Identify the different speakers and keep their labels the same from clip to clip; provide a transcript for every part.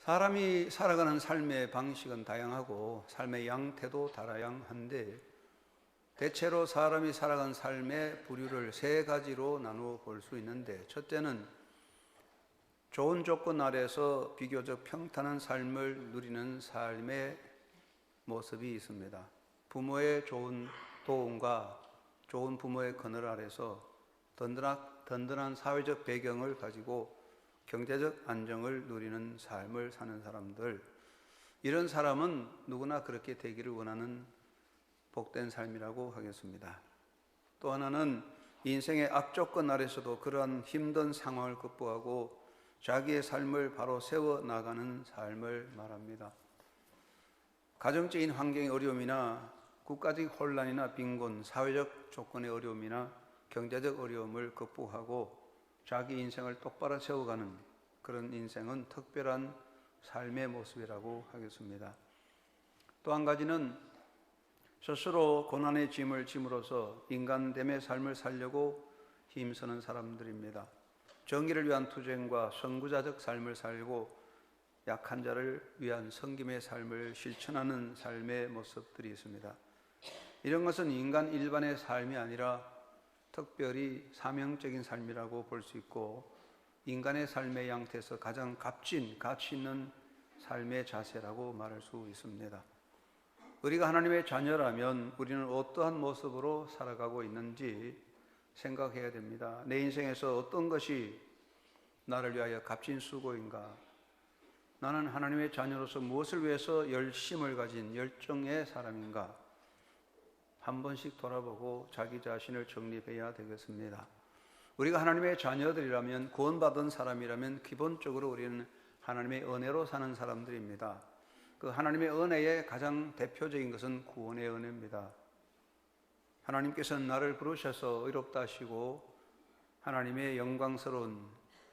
Speaker 1: 사람이 살아가는 삶의 방식은 다양하고 삶의 양태도 다양한데 대체로 사람이 살아가는 삶의 부류를 세 가지로 나누어 볼 수 있는데, 첫째는 좋은 조건 아래서 비교적 평탄한 삶을 누리는 삶의 모습이 있습니다. 부모의 좋은 도움과 좋은 부모의 그늘 아래서 든든한 사회적 배경을 가지고 경제적 안정을 누리는 삶을 사는 사람들, 이런 사람은 누구나 그렇게 되기를 원하는 복된 삶이라고 하겠습니다. 또 하나는 인생의 악조건 아래서도 그러한 힘든 상황을 극복하고 자기의 삶을 바로 세워나가는 삶을 말합니다. 가정적인 환경의 어려움이나 국가적 혼란이나 빈곤, 사회적 조건의 어려움이나 경제적 어려움을 극복하고 자기 인생을 똑바로 세워가는 그런 인생은 특별한 삶의 모습이라고 하겠습니다. 또 한 가지는 스스로 고난의 짐을 짐으로써 인간됨의 삶을 살려고 힘쓰는 사람들입니다. 정의를 위한 투쟁과 선구자적 삶을 살고 약한 자를 위한 섬김의 삶을 실천하는 삶의 모습들이 있습니다. 이런 것은 인간 일반의 삶이 아니라 특별히 사명적인 삶이라고 볼 수 있고, 인간의 삶의 양태에서 가장 값진, 가치 있는 삶의 자세라고 말할 수 있습니다. 우리가 하나님의 자녀라면 우리는 어떠한 모습으로 살아가고 있는지 생각해야 됩니다. 내 인생에서 어떤 것이 나를 위하여 값진 수고인가? 나는 하나님의 자녀로서 무엇을 위해서 열심을 가진 열정의 사람인가? 한 번씩 돌아보고 자기 자신을 정립해야 되겠습니다. 우리가 하나님의 자녀들이라면, 구원받은 사람이라면 기본적으로 우리는 하나님의 은혜로 사는 사람들입니다. 그 하나님의 은혜의 가장 대표적인 것은 구원의 은혜입니다. 하나님께서는 나를 부르셔서 의롭다 하시고 하나님의 영광스러운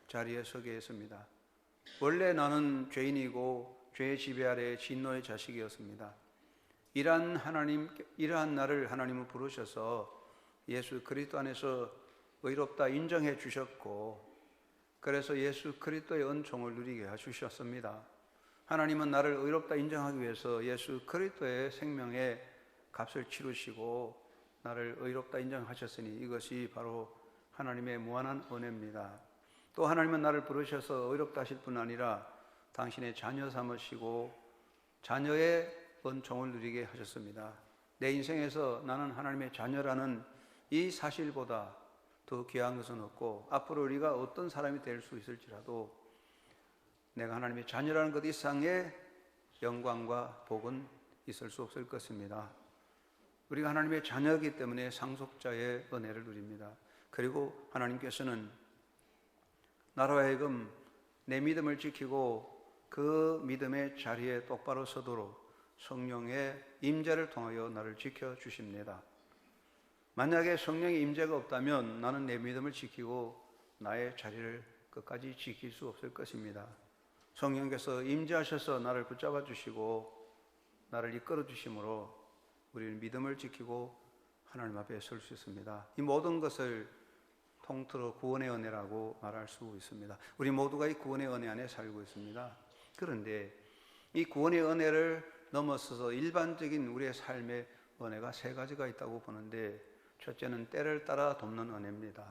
Speaker 1: 자리에 서게 했습니다. 원래 나는 죄인이고 죄의 지배 아래 진노의 자식이었습니다. 이러한 나를 하나님은 부르셔서 예수 그리스도 안에서 의롭다 인정해 주셨고, 그래서 예수 그리스도의 은총을 누리게 해주셨습니다. 하나님은 나를 의롭다 인정하기 위해서 예수 그리스도의 생명의 값을 치르시고 나를 의롭다 인정하셨으니 이것이 바로 하나님의 무한한 은혜입니다. 또 하나님은 나를 부르셔서 의롭다 하실 뿐 아니라 당신의 자녀 삼으시고 자녀의 은총을 누리게 하셨습니다. 내 인생에서 나는 하나님의 자녀라는 이 사실보다 더 귀한 것은 없고, 앞으로 우리가 어떤 사람이 될 수 있을지라도 내가 하나님의 자녀라는 것 이상의 영광과 복은 있을 수 없을 것입니다. 우리가 하나님의 자녀이기 때문에 상속자의 은혜를 누립니다. 그리고 하나님께서는 나로 하여금 내 믿음을 지키고 그 믿음의 자리에 똑바로 서도록 성령의 임재를 통하여 나를 지켜주십니다. 만약에 성령의 임재가 없다면 나는 내 믿음을 지키고 나의 자리를 끝까지 지킬 수 없을 것입니다. 성령께서 임재하셔서 나를 붙잡아 주시고 나를 이끌어 주심으로 우리는 믿음을 지키고 하나님 앞에 설 수 있습니다. 이 모든 것을 통틀어 구원의 은혜라고 말할 수 있습니다. 우리 모두가 이 구원의 은혜 안에 살고 있습니다. 그런데 이 구원의 은혜를 넘어서서 일반적인 우리의 삶의 은혜가 세 가지가 있다고 보는데, 첫째는 때를 따라 돕는 은혜입니다.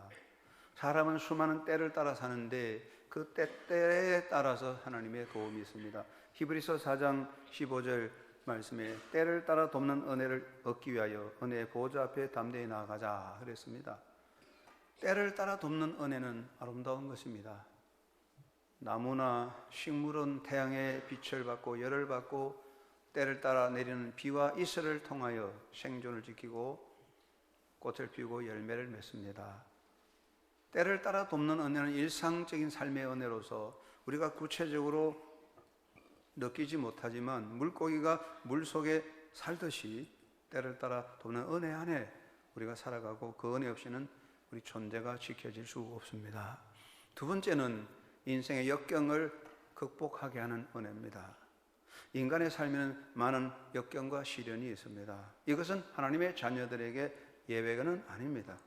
Speaker 1: 사람은 수많은 때를 따라 사는데 그 때에 따라서 하나님의 도움이 있습니다. 히브리서 4장 15절 말씀에 때를 따라 돕는 은혜를 얻기 위하여 은혜의 보좌 앞에 담대히 나아가자 그랬습니다. 때를 따라 돕는 은혜는 아름다운 것입니다. 나무나 식물은 태양의 빛을 받고 열을 받고 때를 따라 내리는 비와 이슬을 통하여 생존을 지키고 꽃을 피우고 열매를 맺습니다. 때를 따라 돕는 은혜는 일상적인 삶의 은혜로서 우리가 구체적으로 느끼지 못하지만 물고기가 물속에 살듯이 때를 따라 돕는 은혜 안에 우리가 살아가고, 그 은혜 없이는 우리 존재가 지켜질 수 없습니다. 두 번째는 인생의 역경을 극복하게 하는 은혜입니다. 인간의 삶에는 많은 역경과 시련이 있습니다. 이것은 하나님의 자녀들에게 예외는 아닙니다.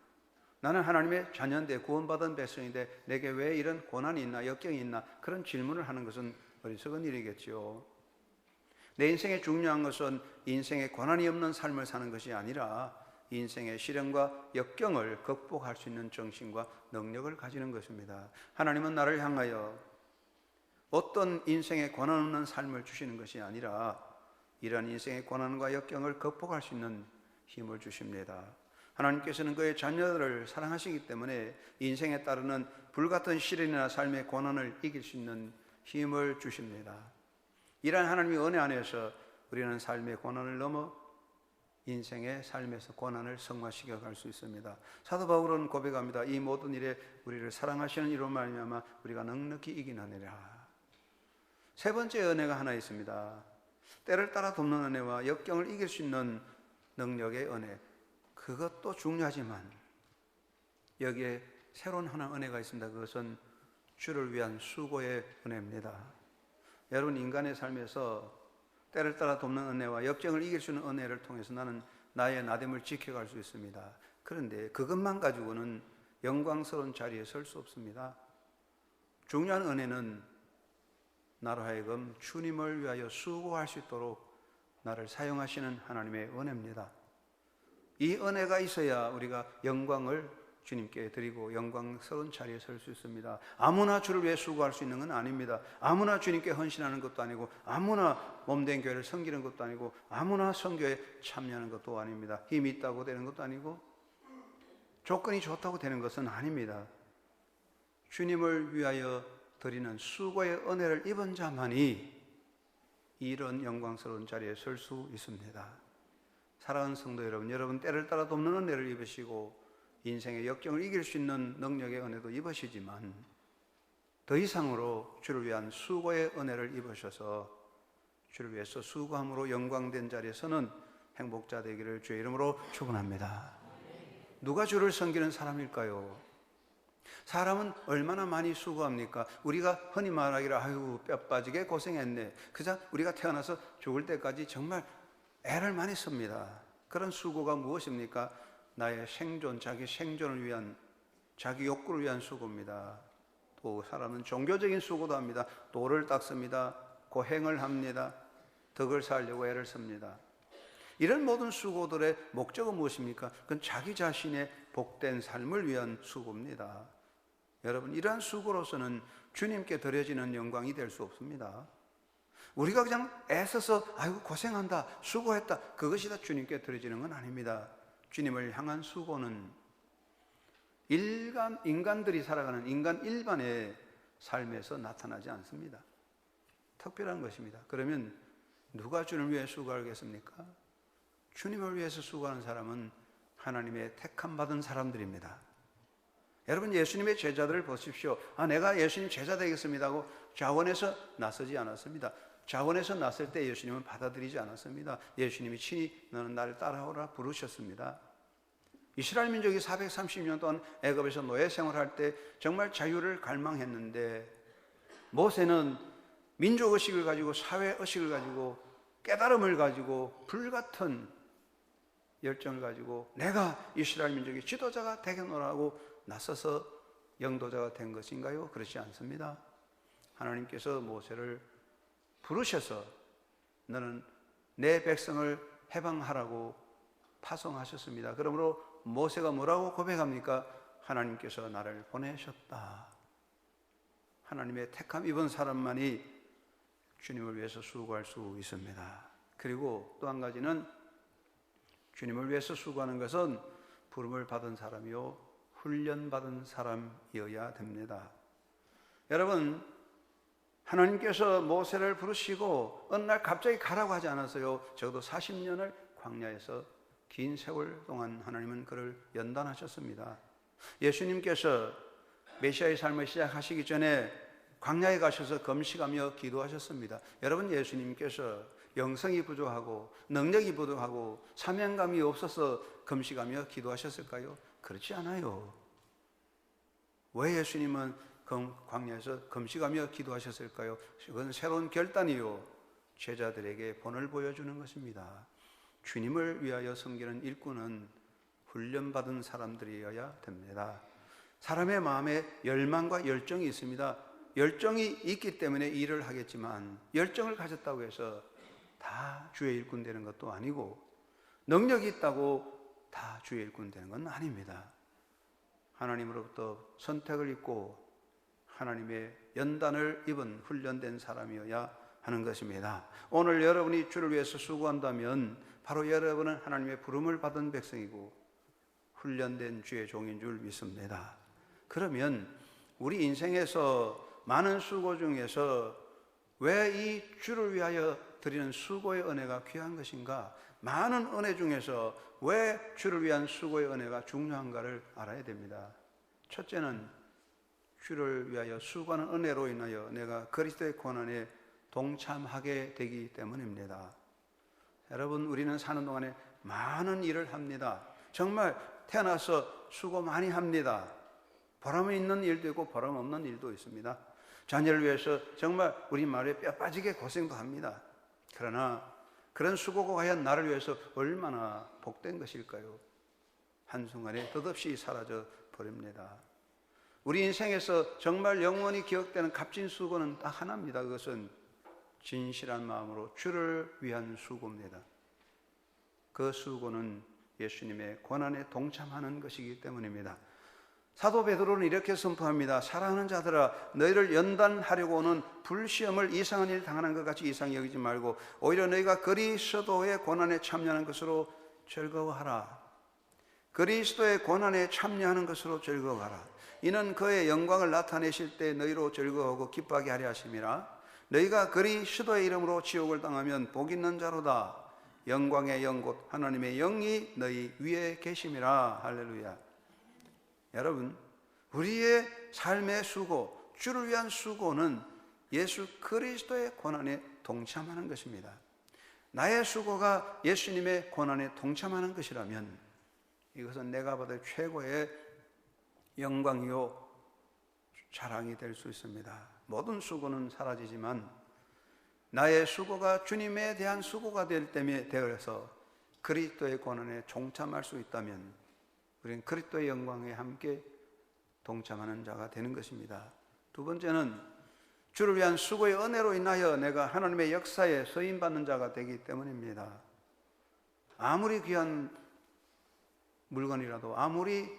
Speaker 1: 나는 하나님의 자녀인데 구원받은 백성인데 내게 왜 이런 고난이 있나 역경이 있나 그런 질문을 하는 것은 어리석은 일이겠지요. 내 인생에 중요한 것은 인생에 고난이 없는 삶을 사는 것이 아니라 인생의 시련과 역경을 극복할 수 있는 정신과 능력을 가지는 것입니다. 하나님은 나를 향하여 어떤 인생에 고난 없는 삶을 주시는 것이 아니라 이러한 인생의 고난과 역경을 극복할 수 있는 힘을 주십니다. 하나님께서는 그의 자녀들을 사랑하시기 때문에 인생에 따르는 불같은 시련이나 삶의 고난을 이길 수 있는 힘을 주십니다. 이러한 하나님의 은혜 안에서 우리는 삶의 고난을 넘어 인생의 삶에서 고난을 승화시켜 갈 수 있습니다. 사도 바울은 고백합니다. 이 모든 일에 우리를 사랑하시는 이로 말미암아 우리가 넉넉히 이기나니라. 세 번째 은혜가 하나 있습니다. 때를 따라 돕는 은혜와 역경을 이길 수 있는 능력의 은혜. 그것도 중요하지만 여기에 새로운 하나 은혜가 있습니다. 그것은 주를 위한 수고의 은혜입니다. 여러분, 인간의 삶에서 때를 따라 돕는 은혜와 역경을 이길 수 있는 은혜를 통해서 나는 나의 나됨을 지켜갈 수 있습니다. 그런데 그것만 가지고는 영광스러운 자리에 설 수 없습니다. 중요한 은혜는 나로 하여금 주님을 위하여 수고할 수 있도록 나를 사용하시는 하나님의 은혜입니다. 이 은혜가 있어야 우리가 영광을 주님께 드리고 영광스러운 자리에 설 수 있습니다. 아무나 주를 위해 수고할 수 있는 건 아닙니다. 아무나 주님께 헌신하는 것도 아니고 아무나 몸된 교회를 섬기는 것도 아니고 아무나 선교에 참여하는 것도 아닙니다. 힘이 있다고 되는 것도 아니고 조건이 좋다고 되는 것은 아닙니다. 주님을 위하여 드리는 수고의 은혜를 입은 자만이 이런 영광스러운 자리에 설 수 있습니다. 사랑하는 성도 여러분, 여러분 때를 따라 돕는 은혜를 입으시고 인생의 역경을 이길 수 있는 능력의 은혜도 입으시지만 더 이상으로 주를 위한 수고의 은혜를 입으셔서 주를 위해서 수고함으로 영광된 자리에서는 행복자 되기를 주의 이름으로 축원합니다. 누가 주를 섬기는 사람일까요? 사람은 얼마나 많이 수고합니까? 우리가 흔히 말하기를 아유 뼈 빠지게 고생했네. 그저 우리가 태어나서 죽을 때까지 정말 애를 많이 씁니다. 그런 수고가 무엇입니까? 나의 생존, 자기 생존을 위한, 자기 욕구를 위한 수고입니다. 또 사람은 종교적인 수고도 합니다. 도를 닦습니다. 고행을 합니다. 덕을 살려고 애를 씁니다. 이런 모든 수고들의 목적은 무엇입니까? 그건 자기 자신의 복된 삶을 위한 수고입니다. 여러분, 이러한 수고로서는 주님께 드려지는 영광이 될 수 없습니다. 우리가 그냥 애써서 아이고 고생한다, 수고했다, 그것이 다 주님께 드려지는 건 아닙니다. 주님을 향한 수고는 인간들이 살아가는 인간 일반의 삶에서 나타나지 않습니다. 특별한 것입니다. 그러면 누가 주님을 위해 수고하겠습니까? 주님을 위해서 수고하는 사람은 하나님의 택함 받은 사람들입니다. 여러분, 예수님의 제자들을 보십시오. 내가 예수님 제자 되겠습니다 하고 자원에서 나서지 않았습니다. 자원에서 났을 때 예수님은 받아들이지 않았습니다. 예수님이 친히 너는 나를 따라오라 부르셨습니다. 이스라엘 민족이 430년 동안 애굽에서 노예 생활할 때 정말 자유를 갈망했는데 모세는 민족의식을 가지고 사회의식을 가지고 깨달음을 가지고 불같은 열정을 가지고 내가 이스라엘 민족의 지도자가 되겠노라고 나서서 영도자가 된 것인가요? 그렇지 않습니다. 하나님께서 모세를 부르셔서 너는 내 백성을 해방하라고 파송하셨습니다. 그러므로 모세가 뭐라고 고백합니까? 하나님께서 나를 보내셨다. 하나님의 택함 입은 사람만이 주님을 위해서 수고할 수 있습니다. 그리고 또 한 가지는 주님을 위해서 수고하는 것은 부름을 받은 사람이요 훈련받은 사람이어야 됩니다. 여러분, 하나님께서 모세를 부르시고 어느 날 갑자기 가라고 하지 않았어요. 적어도 40년을 광야에서 긴 세월 동안 하나님은 그를 연단하셨습니다. 예수님께서 메시아의 삶을 시작하시기 전에 광야에 가셔서 금식하며 기도하셨습니다. 여러분, 예수님께서 영성이 부족하고 능력이 부족하고 사명감이 없어서 금식하며 기도하셨을까요? 그렇지 않아요. 왜 예수님은 광야에서 금식하며 기도하셨을까요? 그건 새로운 결단이요 제자들에게 본을 보여주는 것입니다. 주님을 위하여 섬기는 일꾼은 훈련받은 사람들이어야 됩니다. 사람의 마음에 열망과 열정이 있습니다. 열정이 있기 때문에 일을 하겠지만 열정을 가졌다고 해서 다 주의 일꾼 되는 것도 아니고 능력이 있다고 다 주의 일꾼 되는 건 아닙니다. 하나님으로부터 선택을 입고 하나님의 연단을 입은 훈련된 사람이어야 하는 것입니다. 오늘 여러분이 주를 위해서 수고한다면 바로 여러분은 하나님의 부름을 받은 백성이고 훈련된 주의 종인 줄 믿습니다. 그러면 우리 인생에서 많은 수고 중에서 왜 이 주를 위하여 드리는 수고의 은혜가 귀한 것인가? 많은 은혜 중에서 왜 주를 위한 수고의 은혜가 중요한가를 알아야 됩니다. 첫째는 주를 위하여 수고하는 은혜로 인하여 내가 그리스도의 고난에 동참하게 되기 때문입니다. 여러분, 우리는 사는 동안에 많은 일을 합니다. 정말 태어나서 수고 많이 합니다. 보람 있는 일도 있고 보람 없는 일도 있습니다. 자녀를 위해서 정말 우리 말에 뼈 빠지게 고생도 합니다. 그러나 그런 수고가 과연 나를 위해서 얼마나 복된 것일까요? 한순간에 덧없이 사라져 버립니다. 우리 인생에서 정말 영원히 기억되는 값진 수고는 딱 하나입니다. 그것은 진실한 마음으로 주를 위한 수고입니다. 그 수고는 예수님의 고난에 동참하는 것이기 때문입니다. 사도 베드로는 이렇게 선포합니다. 사랑하는 자들아, 너희를 연단하려고 오는 불시험을 이상한 일 당하는 것 같이 이상히 여기지 말고 오히려 너희가 그리스도의 고난에 참여하는 것으로 즐거워하라. 그리스도의 고난에 참여하는 것으로 즐거워하라. 이는 그의 영광을 나타내실 때 너희로 즐거워하고 기뻐하게 하려 하심이라. 너희가 그리스도의 이름으로 지옥을 당하면 복 있는 자로다. 영광의 영 곧 하나님의 영이 너희 위에 계심이라. 할렐루야. 여러분, 우리의 삶의 수고, 주를 위한 수고는 예수 그리스도의 고난에 동참하는 것입니다. 나의 수고가 예수님의 고난에 동참하는 것이라면 이것은 내가 받을 최고의 영광이요 자랑이 될 수 있습니다. 모든 수고는 사라지지만 나의 수고가 주님에 대한 수고가 될 때에 되어서 그리스도의 고난에 동참할 수 있다면 우리는 그리스도의 영광에 함께 동참하는 자가 되는 것입니다. 두 번째는 주를 위한 수고의 은혜로 인하여 내가 하나님의 역사에 쓰임받는 자가 되기 때문입니다. 아무리 귀한 물건이라도 아무리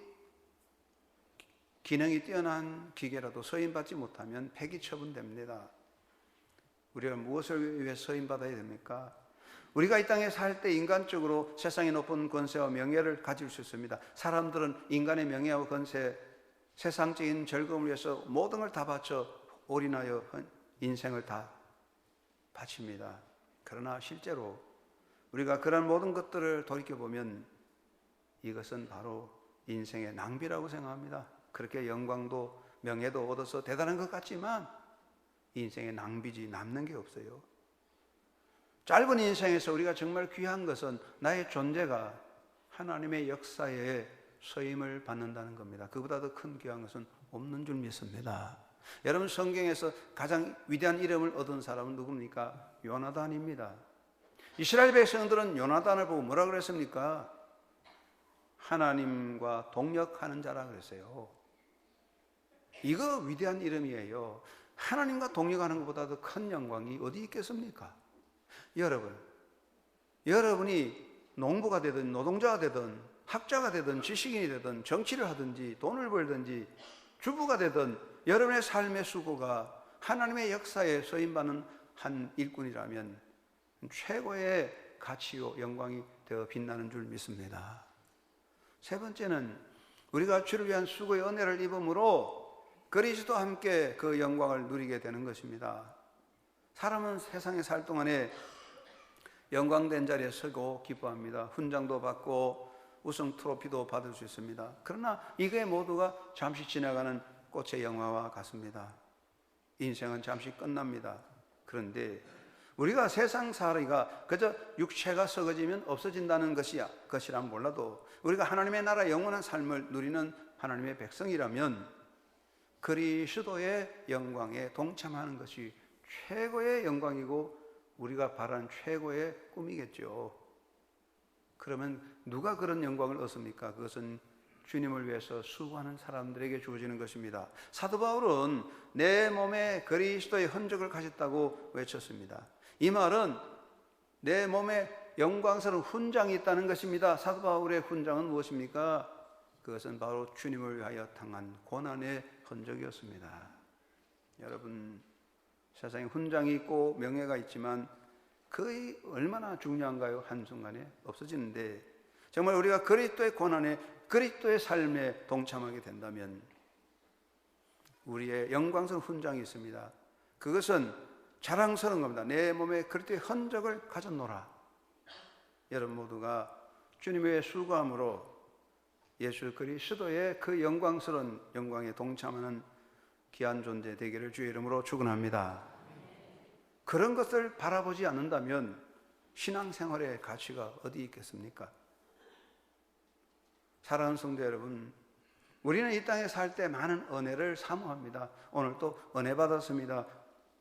Speaker 1: 기능이 뛰어난 기계라도 쓰임받지 못하면 폐기 처분됩니다. 우리가 무엇을 위해 쓰임받아야 됩니까? 우리가 이 땅에 살 때 인간적으로 세상의 높은 권세와 명예를 가질 수 있습니다. 사람들은 인간의 명예와 권세, 세상적인 즐거움을 위해서 모든 걸 다 바쳐 올인하여 인생을 다 바칩니다. 그러나 실제로 우리가 그런 모든 것들을 돌이켜보면 이것은 바로 인생의 낭비라고 생각합니다. 그렇게 영광도 명예도 얻어서 대단한 것 같지만 인생의 낭비지 남는 게 없어요. 짧은 인생에서 우리가 정말 귀한 것은 나의 존재가 하나님의 역사에 쓰임을 받는다는 겁니다. 그보다 더 큰 귀한 것은 없는 줄 믿습니다. 여러분, 성경에서 가장 위대한 이름을 얻은 사람은 누굽니까? 요나단입니다. 이스라엘 백성들은 요나단을 보고 뭐라 그랬습니까? 하나님과 동역하는 자라 그랬어요. 이거 위대한 이름이에요. 하나님과 동역하는 것보다 더 큰 영광이 어디 있겠습니까? 여러분이 농부가 되든 노동자가 되든 학자가 되든 지식인이 되든 정치를 하든지 돈을 벌든지 주부가 되든 여러분의 삶의 수고가 하나님의 역사에 쓰임받는 한 일꾼이라면 최고의 가치요 영광이 되어 빛나는 줄 믿습니다. 세 번째는 우리가 주를 위한 수고의 은혜를 입음으로 그리스도와 함께 그 영광을 누리게 되는 것입니다. 사람은 세상에 살 동안에 영광된 자리에 서고 기뻐합니다. 훈장도 받고 우승 트로피도 받을 수 있습니다. 그러나 이게 모두가 잠시 지나가는 꽃의 영화와 같습니다. 인생은 잠시 끝납니다. 그런데 우리가 세상 살이가 그저 육체가 썩어지면 없어진다는 것이란 몰라도 우리가 하나님의 나라 영원한 삶을 누리는 하나님의 백성이라면 그리스도의 영광에 동참하는 것이 최고의 영광이고 우리가 바라는 최고의 꿈이겠죠. 그러면 누가 그런 영광을 얻습니까? 그것은 주님을 위해서 수고하는 사람들에게 주어지는 것입니다. 사도 바울은 내 몸에 그리스도의 흔적을 가졌다고 외쳤습니다. 이 말은 내 몸에 영광스러운 훈장이 있다는 것입니다. 사도 바울의 훈장은 무엇입니까? 그것은 바로 주님을 위하여 당한 고난의 흔적이었습니다. 여러분, 세상에 훈장이 있고 명예가 있지만 그게 얼마나 중요한가요? 한순간에 없어지는데, 정말 우리가 그리스도의 고난에, 그리스도의 삶에 동참하게 된다면 우리의 영광스러운 훈장이 있습니다. 그것은 자랑스러운 겁니다. 내 몸에 그리스도의 흔적을 가졌노라. 여러분 모두가 주님의 수고함으로 예수 그리스도의 그 영광스러운 영광에 동참하는 귀한 존재 되기를 주의 이름으로 축원합니다. 그런 것을 바라보지 않는다면 신앙생활의 가치가 어디 있겠습니까? 사랑하는 성도 여러분, 우리는 이 땅에 살 때 많은 은혜를 사모합니다. 오늘 또 은혜 받았습니다.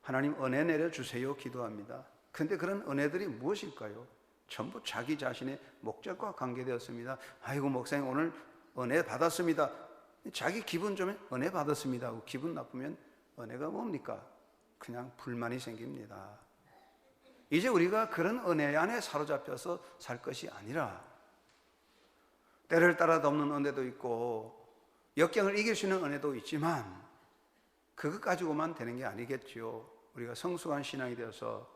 Speaker 1: 하나님 은혜 내려주세요 기도합니다. 그런데 그런 은혜들이 무엇일까요? 전부 자기 자신의 목적과 관계되었습니다. 아이고 목사님 오늘 은혜 받았습니다. 자기 기분 좋으면 은혜 받았습니다 하고 기분 나쁘면 은혜가 뭡니까? 그냥 불만이 생깁니다. 이제 우리가 그런 은혜 안에 사로잡혀서 살 것이 아니라 때를 따라 덮는 은혜도 있고 역경을 이길 수 있는 은혜도 있지만 그것 가지고만 되는 게 아니겠지요. 우리가 성숙한 신앙이 되어서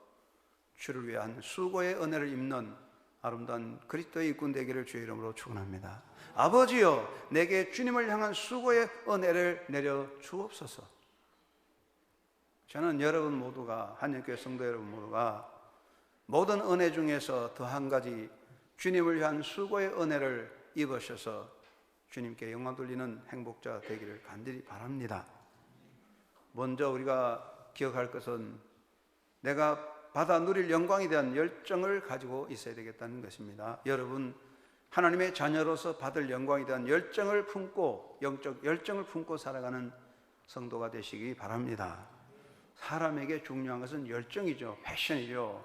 Speaker 1: 주를 위한 수고의 은혜를 입는 아름다운 그리스도의 일꾼 되기를 주의 이름으로 축원합니다. 아버지여, 내게 주님을 향한 수고의 은혜를 내려 주옵소서. 저는 여러분 모두가, 한영교회 성도 여러분 모두가 모든 은혜 중에서 더 한 가지 주님을 위한 수고의 은혜를 입으셔서 주님께 영광 돌리는 행복자 되기를 간절히 바랍니다. 먼저 우리가 기억할 것은 내가 받아 누릴 영광에 대한 열정을 가지고 있어야 되겠다는 것입니다. 여러분, 하나님의 자녀로서 받을 영광에 대한 열정을 품고, 영적 열정을 품고 살아가는 성도가 되시기 바랍니다. 사람에게 중요한 것은 열정이죠. 패션이죠.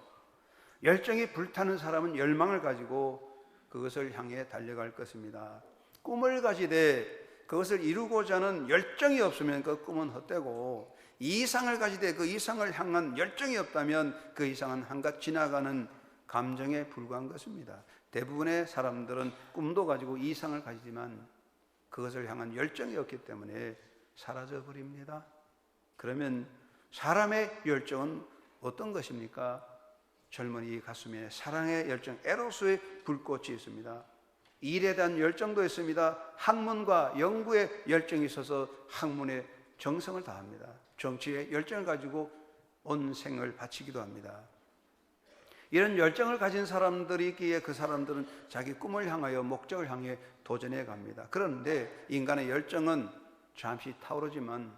Speaker 1: 열정이 불타는 사람은 열망을 가지고 그것을 향해 달려갈 것입니다. 꿈을 가지되 그것을 이루고자 하는 열정이 없으면 그 꿈은 헛되고, 이상을 가지되 그 이상을 향한 열정이 없다면 그 이상은 한갓 지나가는 감정에 불과한 것입니다. 대부분의 사람들은 꿈도 가지고 이상을 가지지만 그것을 향한 열정이 없기 때문에 사라져 버립니다. 그러면 사람의 열정은 어떤 것입니까? 젊은이 가슴에 사랑의 열정, 에로스의 불꽃이 있습니다. 일에 대한 열정도 있습니다. 학문과 연구에 열정이 있어서 학문에 정성을 다합니다. 정치에 열정을 가지고 온 생을 바치기도 합니다. 이런 열정을 가진 사람들이 있기에 그 사람들은 자기 꿈을 향하여 목적을 향해 도전해 갑니다. 그런데 인간의 열정은 잠시 타오르지만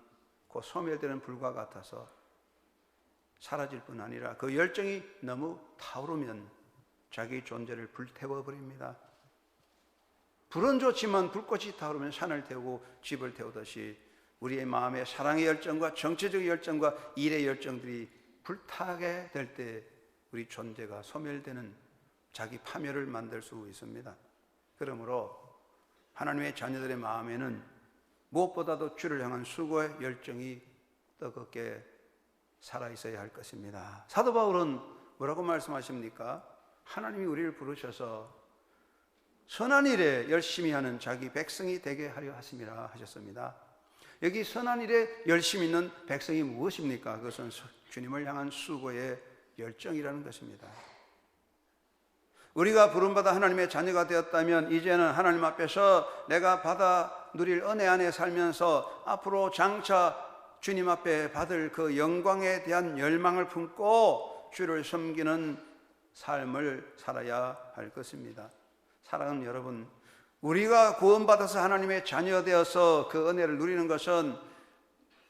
Speaker 1: 곧 소멸되는 불과 같아서 사라질 뿐 아니라 그 열정이 너무 타오르면 자기 존재를 불태워버립니다. 불은 좋지만 불꽃이 타오르면 산을 태우고 집을 태우듯이 우리의 마음의 사랑의 열정과 정치적 열정과 일의 열정들이 불타게 될 때 우리 존재가 소멸되는 자기 파멸을 만들 수 있습니다. 그러므로 하나님의 자녀들의 마음에는 무엇보다도 주를 향한 수고의 열정이 뜨겁게 살아있어야 할 것입니다. 사도 바울은 뭐라고 말씀하십니까? 하나님이 우리를 부르셔서 선한 일에 열심히 하는 자기 백성이 되게 하려 하심이라 하셨습니다. 여기 선한 일에 열심히 있는 백성이 무엇입니까? 그것은 주님을 향한 수고의 열정이라는 것입니다. 우리가 부름받아 하나님의 자녀가 되었다면 이제는 하나님 앞에서 내가 받아 누릴 은혜 안에 살면서 앞으로 장차 주님 앞에 받을 그 영광에 대한 열망을 품고 주를 섬기는 삶을 살아야 할 것입니다. 사랑하는 여러분, 우리가 구원받아서 하나님의 자녀 되어서 그 은혜를 누리는 것은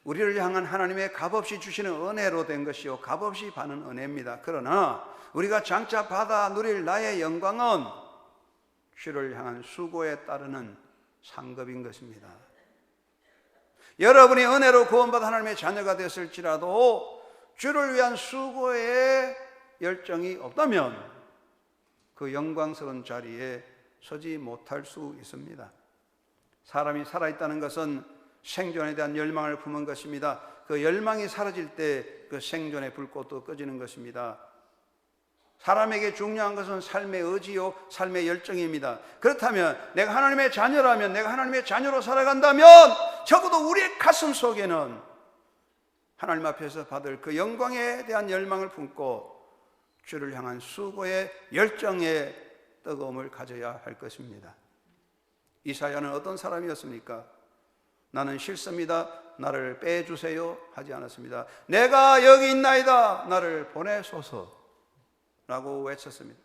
Speaker 1: 우리를 향한 하나님의 값없이 주시는 은혜로 된 것이요 값없이 받는 은혜입니다. 그러나 우리가 장차 받아 누릴 나의 영광은 주를 향한 수고에 따르는 상급인 것입니다. 여러분이 은혜로 구원받아 하나님의 자녀가 됐을지라도 주를 위한 수고에 열정이 없다면 그 영광스러운 자리에 서지 못할 수 있습니다. 사람이 살아있다는 것은 생존에 대한 열망을 품은 것입니다. 그 열망이 사라질 때 그 생존의 불꽃도 꺼지는 것입니다. 사람에게 중요한 것은 삶의 의지요, 삶의 열정입니다. 그렇다면 내가 하나님의 자녀라면, 내가 하나님의 자녀로 살아간다면 적어도 우리의 가슴 속에는 하나님 앞에서 받을 그 영광에 대한 열망을 품고 주를 향한 수고의 열정의 뜨거움을 가져야 할 것입니다. 이사야는 어떤 사람이었습니까? 나는 싫습니다. 나를 빼주세요 하지 않았습니다. 내가 여기 있나이다. 나를 보내소서 라고 외쳤습니다.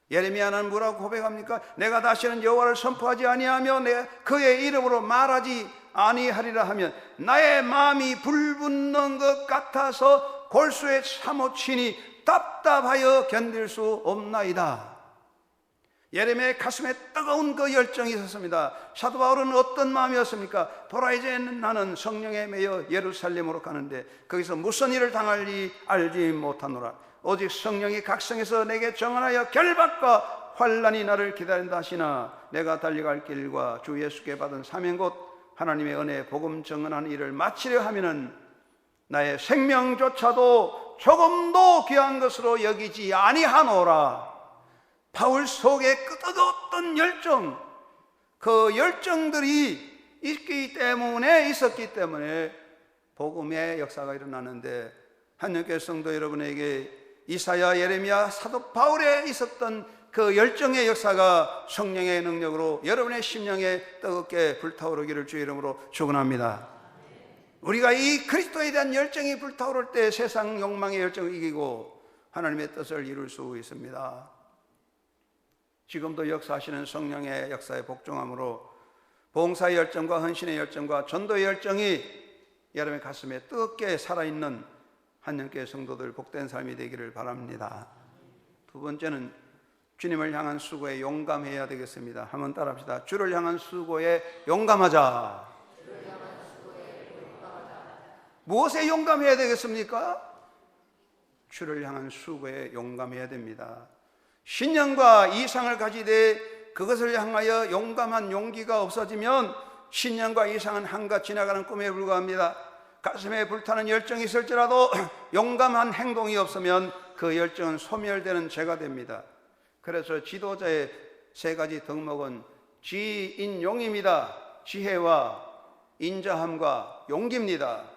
Speaker 1: 예레미야는 뭐라고 고백합니까? 내가 다시는 여호와를 선포하지 아니하며 내가 그의 이름으로 말하지 아니하리라 하면 나의 마음이 불붙는 것 같아서 골수에 사무치니 답답하여 견딜 수 없나이다. 예레미야의 가슴에 뜨거운 그 열정이 있었습니다. 사도 바울은 어떤 마음이었습니까? 보라, 이제 나는 성령에 매여 예루살렘으로 가는데 거기서 무슨 일을 당할지 알지 못하노라. 오직 성령이 각성해서 내게 정언하여 결박과 환난이 나를 기다린다 하시나 내가 달려갈 길과 주 예수께 받은 사명 곧 하나님의 은혜 복음 정언하는 일을 마치려 하면은 나의 생명조차도 조금도 귀한 것으로 여기지 아니하노라. 바울 속에 뜨거웠던 열정, 그 열정들이 있었기 때문에 복음의 역사가 일어나는데, 한영교회 성도 여러분에게 이사야, 예레미야, 사도 바울에 있었던 그 열정의 역사가 성령의 능력으로 여러분의 심령에 뜨겁게 불타오르기를 주의 이름으로 축원합니다. 우리가 이 그리스도에 대한 열정이 불타오를 때 세상 욕망의 열정을 이기고 하나님의 뜻을 이룰 수 있습니다. 지금도 역사하시는 성령의 역사에 복종함으로 봉사의 열정과 헌신의 열정과 전도의 열정이 여러분의 가슴에 뜨겁게 살아있는 한영교회 성도들 복된 삶이 되기를 바랍니다. 두 번째는 주님을 향한 수고에 용감해야 되겠습니다. 한번 따라합시다. 주를 향한 수고에 용감하자. 무엇에 용감해야 되겠습니까? 주를 향한 수고에 용감해야 됩니다. 신념과 이상을 가지되 그것을 향하여 용감한 용기가 없어지면 신념과 이상은 한갓 지나가는 꿈에 불과합니다. 가슴에 불타는 열정이 있을지라도 용감한 행동이 없으면 그 열정은 소멸되는 죄가 됩니다. 그래서 지도자의 세 가지 덕목은 지인용입니다. 지혜와 인자함과 용기입니다.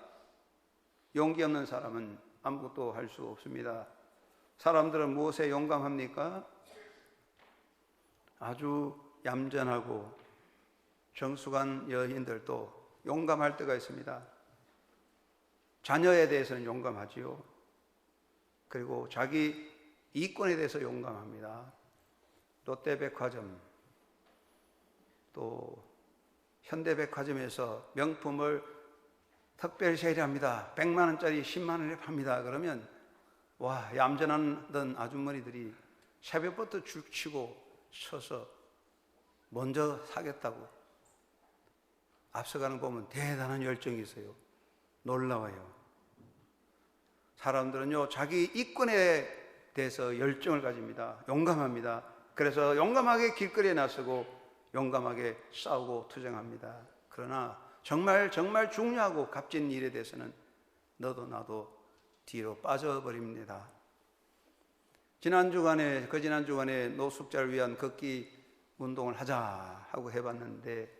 Speaker 1: 용기 없는 사람은 아무것도 할 수 없습니다. 사람들은 무엇에 용감합니까? 아주 얌전하고 정숙한 여인들도 용감할 때가 있습니다. 자녀에 대해서는 용감하지요. 그리고 자기 이권에 대해서 용감합니다. 롯데백화점, 또 현대백화점에서 명품을 특별 세일합니다. 100만 원짜리 10만 원에 팝니다. 그러면 와, 얌전한 아주머니들이 새벽부터 줄치고 서서 먼저 사겠다고 앞서가는 거 보면 대단한 열정이 있어요. 놀라워요. 사람들은요, 자기 이권에 대해서 열정을 가집니다. 용감합니다. 그래서 용감하게 길거리에 나서고 용감하게 싸우고 투쟁합니다. 그러나 정말 중요하고 값진 일에 대해서는 너도 나도 뒤로 빠져버립니다. 지난 주간에 노숙자를 위한 걷기 운동을 하자 하고 해봤는데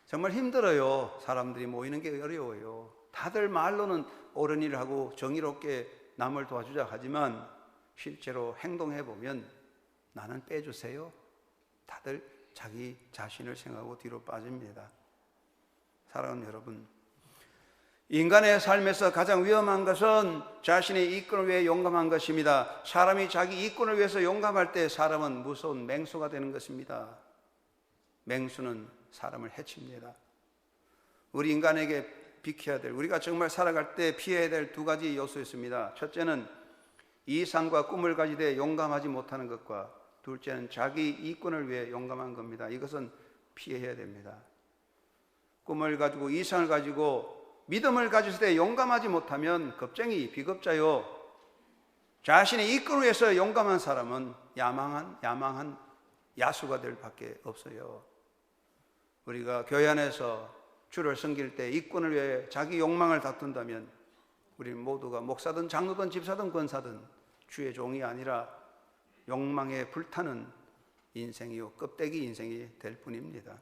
Speaker 1: 정말 힘들어요. 사람들이 모이는 게 어려워요. 다들 말로는 옳은 일을 하고 정의롭게 남을 도와주자 하지만 실제로 행동해보면 나는 빼주세요. 다들 자기 자신을 생각하고 뒤로 빠집니다. 사랑하는 여러분, 인간의 삶에서 가장 위험한 것은 자신의 이권을 위해 용감한 것입니다. 사람이 자기 이권을 위해서 용감할 때 사람은 무서운 맹수가 되는 것입니다. 맹수는 사람을 해칩니다. 우리 인간에게 비켜야 될, 우리가 정말 살아갈 때 피해야 될 두 가지 요소 있습니다. 첫째는 이상과 꿈을 가지되 용감하지 못하는 것과 둘째는 자기 이권을 위해 용감한 겁니다. 이것은 피해야 됩니다. 꿈을 가지고 이상을 가지고 믿음을 가질 때 용감하지 못하면 겁쟁이, 비겁자요. 자신의 이권을 위해서 용감한 사람은 야망한 야수가 될 밖에 없어요. 우리가 교회 안에서 주를 섬길 때 이권을 위해 자기 욕망을 다툰다면 우리 모두가 목사든 장로든 집사든 권사든 주의 종이 아니라 욕망에 불타는 인생이요 껍데기 인생이 될 뿐입니다.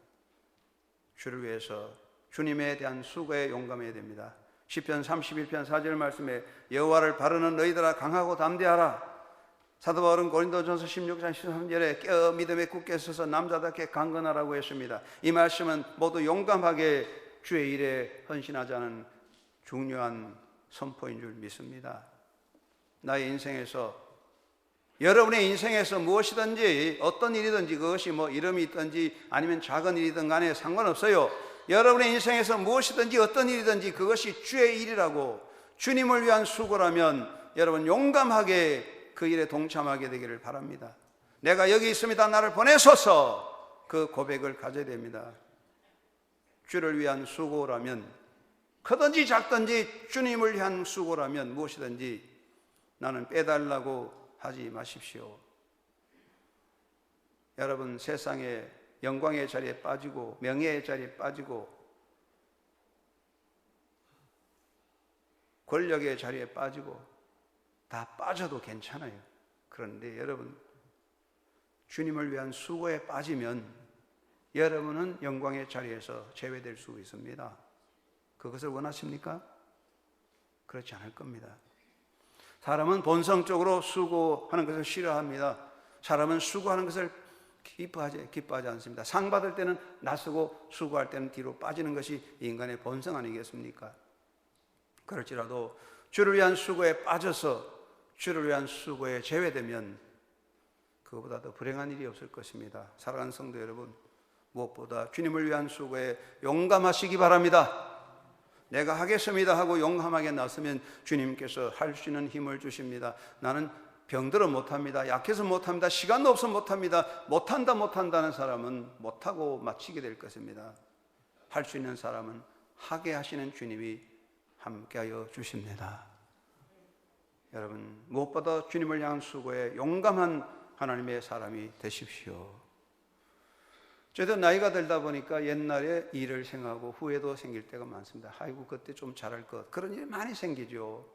Speaker 1: 주를 위해서 주님에 대한 수고에 용감해야 됩니다. 시편 31편 4절 말씀에 여호와를 바르는 너희들아 강하고 담대하라. 사도 바울은 고린도전서 16장 13절에 깨어 믿음에 굳게 서서 남자답게 강건하라고 했습니다. 이 말씀은 모두 용감하게 주의 일에 헌신하자는 중요한 선포인 줄 믿습니다. 나의 인생에서, 여러분의 인생에서 무엇이든지 어떤 일이든지 그것이 이름이 있든지 아니면 작은 일이든 간에 상관없어요. 여러분의 인생에서 무엇이든지 어떤 일이든지 그것이 주의 일이라고 주님을 위한 수고라면 여러분 용감하게 그 일에 동참하게 되기를 바랍니다. 내가 여기 있습니다. 나를 보내소서. 그 고백을 가져야 됩니다. 주를 위한 수고라면, 크든지 작든지 주님을 위한 수고라면 무엇이든지 나는 빼달라고 하지 마십시오. 여러분 세상에 영광의 자리에 빠지고 명예의 자리에 빠지고 권력의 자리에 빠지고 다 빠져도 괜찮아요. 그런데 여러분 주님을 위한 수고에 빠지면 여러분은 영광의 자리에서 제외될 수 있습니다. 그것을 원하십니까? 그렇지 않을 겁니다. 사람은 본성적으로 수고하는 것을 싫어합니다. 사람은 수고하는 것을 기뻐하지 않습니다. 상 받을 때는 나서고 수고할 때는 뒤로 빠지는 것이 인간의 본성 아니겠습니까? 그럴지라도 주를 위한 수고에 빠져서 주를 위한 수고에 제외되면 그것보다 더 불행한 일이 없을 것입니다. 사랑하는 성도 여러분, 무엇보다 주님을 위한 수고에 용감하시기 바랍니다. 내가 하겠습니다 하고 용감하게 나서면 주님께서 할 수 있는 힘을 주십니다. 나는 병들어 못합니다. 약해서 못합니다. 시간도 없어 못합니다. 못한다는 사람은 못하고 마치게 될 것입니다. 할 수 있는 사람은 하게 하시는 주님이 함께하여 주십니다. 여러분 무엇보다 주님을 향한 수고에 용감한 하나님의 사람이 되십시오. 저도 나이가 들다 보니까 옛날에 일을 생각하고 후회도 생길 때가 많습니다. 아이고 그때 좀 잘할 것, 그런 일이 많이 생기죠.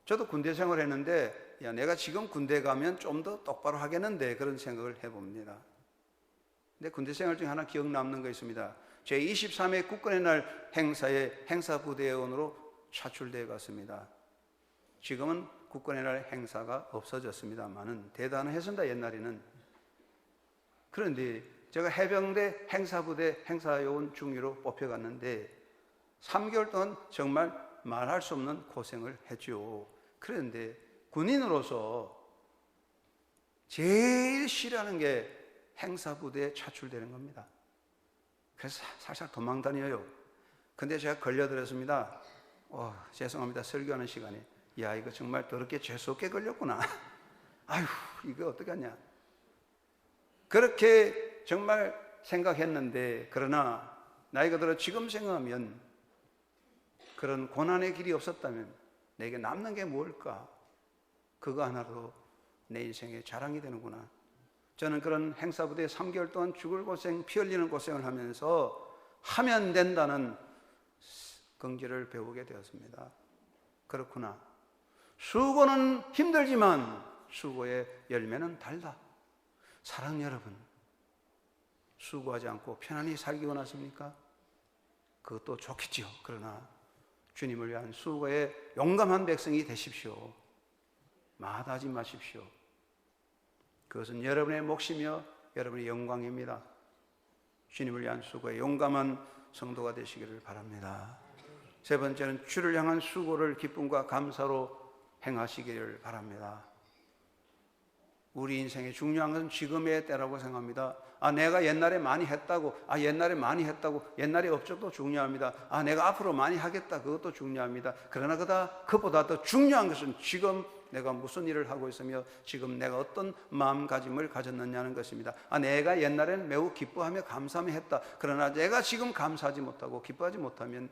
Speaker 1: 저도 군대 생활을 했는데 내가 지금 군대 가면 좀 더 똑바로 하겠는데 그런 생각을 해봅니다. 근데 군대 생활 중에 하나 기억 남는 거 있습니다. 제23회 국군의 날 행사에 행사부대원으로 차출되어 갔습니다. 지금은 국군의 날 행사가 없어졌습니다만은 대단했습니다. 옛날에는. 그런데 제가 해병대 행사부대 행사요원 중위로 뽑혀갔는데 3개월 동안 정말 말할 수 없는 고생을 했죠. 그런데 군인으로서 제일 싫어하는 게 행사부대에 차출되는 겁니다. 그래서 살살 도망 다녀요. 근데 제가 걸려들었습니다. 죄송합니다. 설교하는 시간에 야 이거 정말 더럽게 재수없게 걸렸구나. 아휴 이거 어떡하냐. 그렇게 정말 생각했는데 그러나 나이가 들어 지금 생각하면 그런 고난의 길이 없었다면 내게 남는 게 뭘까? 그거 하나로 내 인생의 자랑이 되는구나. 저는 그런 행사부대에 3개월 동안 죽을 고생, 피 흘리는 고생을 하면서 하면 된다는 긍지를 배우게 되었습니다. 그렇구나. 수고는 힘들지만 수고의 열매는 달다. 사랑 여러분, 수고하지 않고 편안히 살기 원하십니까? 그것도 좋겠지요. 그러나 주님을 위한 수고에 용감한 백성이 되십시오. 마다하지 마십시오. 그것은 여러분의 몫이며 여러분의 영광입니다. 주님을 위한 수고에 용감한 성도가 되시기를 바랍니다. 세 번째는 주를 향한 수고를 기쁨과 감사로 행하시기를 바랍니다. 우리 인생의 중요한 것은 지금의 때라고 생각합니다. 내가 옛날에 많이 했다고, 옛날의 업적도 중요합니다. 내가 앞으로 많이 하겠다, 그것도 중요합니다. 그러나 그보다 더 중요한 것은 지금 내가 무슨 일을 하고 있으며 지금 내가 어떤 마음가짐을 가졌느냐는 것입니다. 내가 옛날에는 매우 기뻐하며 감사하며 했다. 그러나 내가 지금 감사하지 못하고 기뻐하지 못하면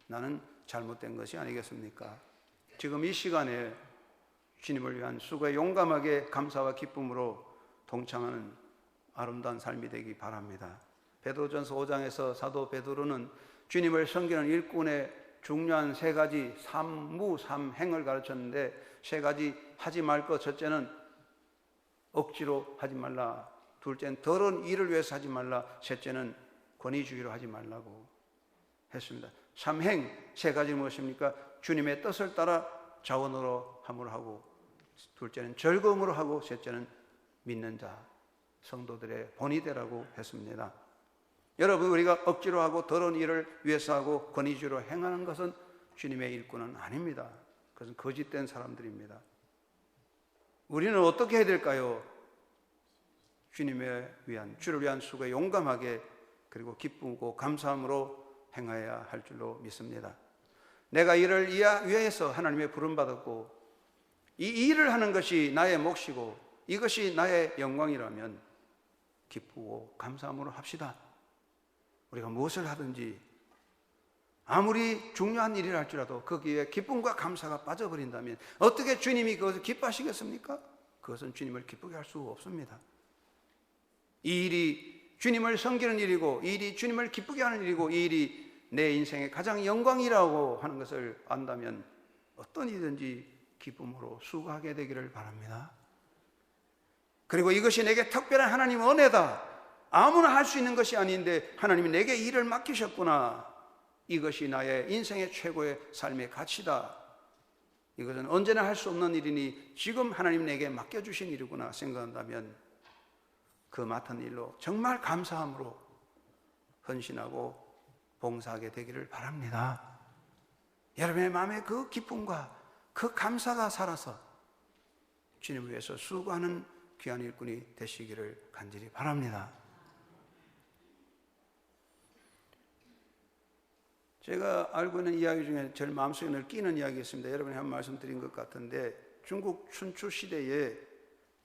Speaker 1: 나는 잘못된 것이 아니겠습니까? 지금 이 시간에 주님을 위한 수고에 용감하게 감사와 기쁨으로 동참하는 아름다운 삶이 되기 바랍니다. 베드로전서 5장에서 사도 베드로는 주님을 섬기는 일꾼의 중요한 세 가지 삼무삼행을 가르쳤는데, 세 가지 하지 말 것. 첫째는 억지로 하지 말라, 둘째는 더러운 일을 위해서 하지 말라, 셋째는 권위주의로 하지 말라고 했습니다. 삼행, 세 가지는 무엇입니까? 주님의 뜻을 따라 자원으로 함을 하고, 둘째는 즐거움으로 하고, 셋째는 믿는 자 성도들의 본이 되라고 했습니다. 여러분, 우리가 억지로 하고 더러운 일을 위해서 하고 권위주의로 행하는 것은 주님의 일꾼은 아닙니다. 그것은 거짓된 사람들입니다. 우리는 어떻게 해야 될까요? 주를 위한 수고에 용감하게, 그리고 기쁘고 감사함으로 행해야 할 줄로 믿습니다. 내가 이를 위해서 하나님의 부름받았고 이 일을 하는 것이 나의 몫이고 이것이 나의 영광이라면 기쁘고 감사함으로 합시다. 우리가 무엇을 하든지 아무리 중요한 일이라 할지라도 거기에 기쁨과 감사가 빠져버린다면 어떻게 주님이 그것을 기뻐하시겠습니까? 그것은 주님을 기쁘게 할 수 없습니다. 이 일이 주님을 섬기는 일이고, 이 일이 주님을 기쁘게 하는 일이고, 이 일이 내 인생의 가장 영광이라고 하는 것을 안다면 어떤 일이든지 기쁨으로 수고하게 되기를 바랍니다. 그리고 이것이 내게 특별한 하나님의 은혜다, 아무나 할 수 있는 것이 아닌데 하나님이 내게 일을 맡기셨구나, 이것이 나의 인생의 최고의 삶의 가치다, 이것은 언제나 할 수 없는 일이니 지금 하나님 내게 맡겨주신 일이구나 생각한다면 그 맡은 일로 정말 감사함으로 헌신하고 봉사하게 되기를 바랍니다. 여러분의 마음에 그 기쁨과 그 감사가 살아서 주님을 위해서 수고하는 귀한 일꾼이 되시기를 간절히 바랍니다. 제가 알고 있는 이야기 중에 제일 마음속에 늘 끼는 이야기가 있습니다. 여러분이 한 말씀드린 것 같은데, 중국 춘추 시대에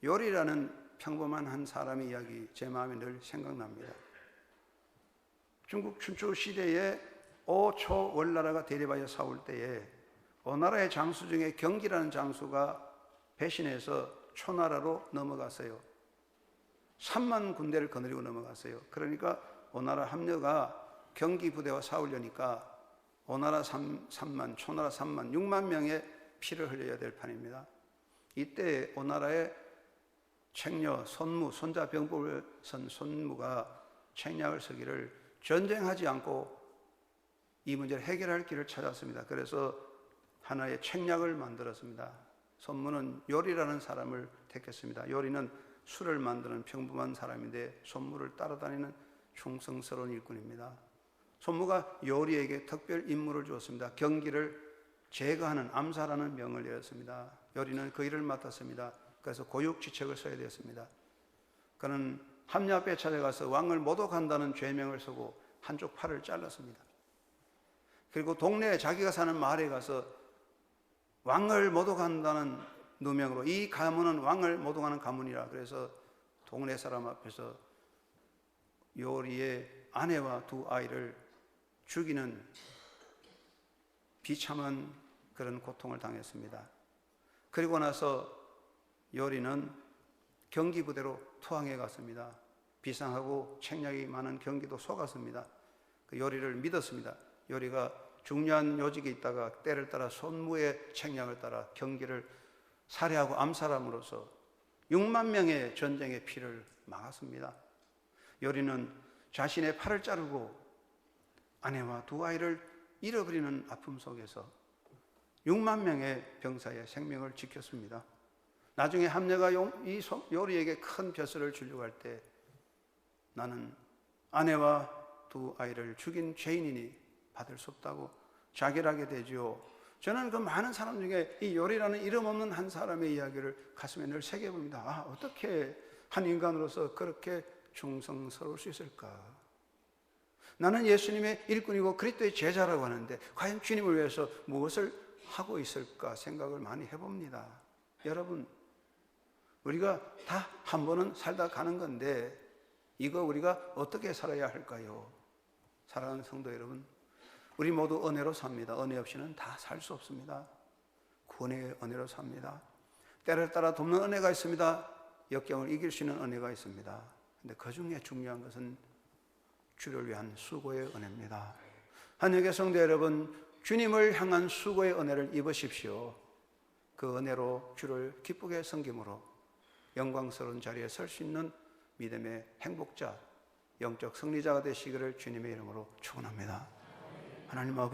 Speaker 1: 요리라는 평범한 한 사람의 이야기 제 마음에 늘 생각납니다. 중국 춘추 시대에 오초월나라가 대립하여 싸울 때에 오나라의 장수 중에 경기라는 장수가 배신해서 초나라로 넘어갔어요. 3만 군대를 거느리고 넘어갔어요. 그러니까 오나라 합녀가 경기 부대와 싸우려니까 오나라 3만, 초나라 3만, 6만 명의 피를 흘려야 될 판입니다. 이때 오나라의 책녀, 손무, 손자 병법을 선 손무가 책략을 쓰기를 전쟁하지 않고 이 문제를 해결할 길을 찾았습니다. 그래서 하나의 책략을 만들었습니다. 손무는 요리라는 사람을 택했습니다. 요리는 술을 만드는 평범한 사람인데 손무를 따라다니는 충성스러운 일꾼입니다. 손무가 요리에게 특별 임무를 주었습니다. 경기를 제거하는, 암살하는 명을 내렸습니다. 요리는 그 일을 맡았습니다. 그래서 고육지책을 써야 되었습니다. 그는 함녀 앞에 찾아가서 왕을 모독한다는 죄명을 쓰고 한쪽 팔을 잘랐습니다. 그리고 동네에 자기가 사는 마을에 가서 왕을 모독한다는 누명으로, 이 가문은 왕을 모독하는 가문이라, 그래서 동네 사람 앞에서 요리의 아내와 두 아이를 죽이는 비참한 그런 고통을 당했습니다. 그리고 나서 요리는 경기부대로 투항해 갔습니다. 비상하고 책략이 많은 경기도 속았습니다. 그 요리를 믿었습니다. 요리가 중요한 요직에 있다가 때를 따라 손무의 책략을 따라 경기를 살해하고 암살함으로써 6만 명의 전쟁의 피를 막았습니다. 요리는 자신의 팔을 자르고 아내와 두 아이를 잃어버리는 아픔 속에서 6만 명의 병사의 생명을 지켰습니다. 나중에 함녀가 이 요리에게 큰 벼슬을 주려고 할 때, 나는 아내와 두 아이를 죽인 죄인이니 받을 수 없다고 자결하게 되지요. 저는 그 많은 사람 중에 이 요리라는 이름 없는 한 사람의 이야기를 가슴에 늘 새겨봅니다. 아, 어떻게 한 인간으로서 그렇게 충성스러울 수 있을까? 나는 예수님의 일꾼이고 그리스도의 제자라고 하는데 과연 주님을 위해서 무엇을 하고 있을까 생각을 많이 해봅니다. 여러분, 우리가 다 한 번은 살다 가는 건데 이거 우리가 어떻게 살아야 할까요? 사랑하는 성도 여러분, 우리 모두 은혜로 삽니다. 은혜 없이는 다 살 수 없습니다. 구원의 은혜로 삽니다. 때를 따라 돕는 은혜가 있습니다. 역경을 이길 수 있는 은혜가 있습니다. 근데 그 중에 중요한 것은 주를 위한 수고의 은혜입니다. 한영의 성도 여러분, 주님을 향한 수고의 은혜를 입으십시오. 그 은혜로 주를 기쁘게 섬김으로 영광스러운 자리에 설 수 있는 믿음의 행복자, 영적 승리자가 되시기를 주님의 이름으로 축원합니다. 하나님 아버지,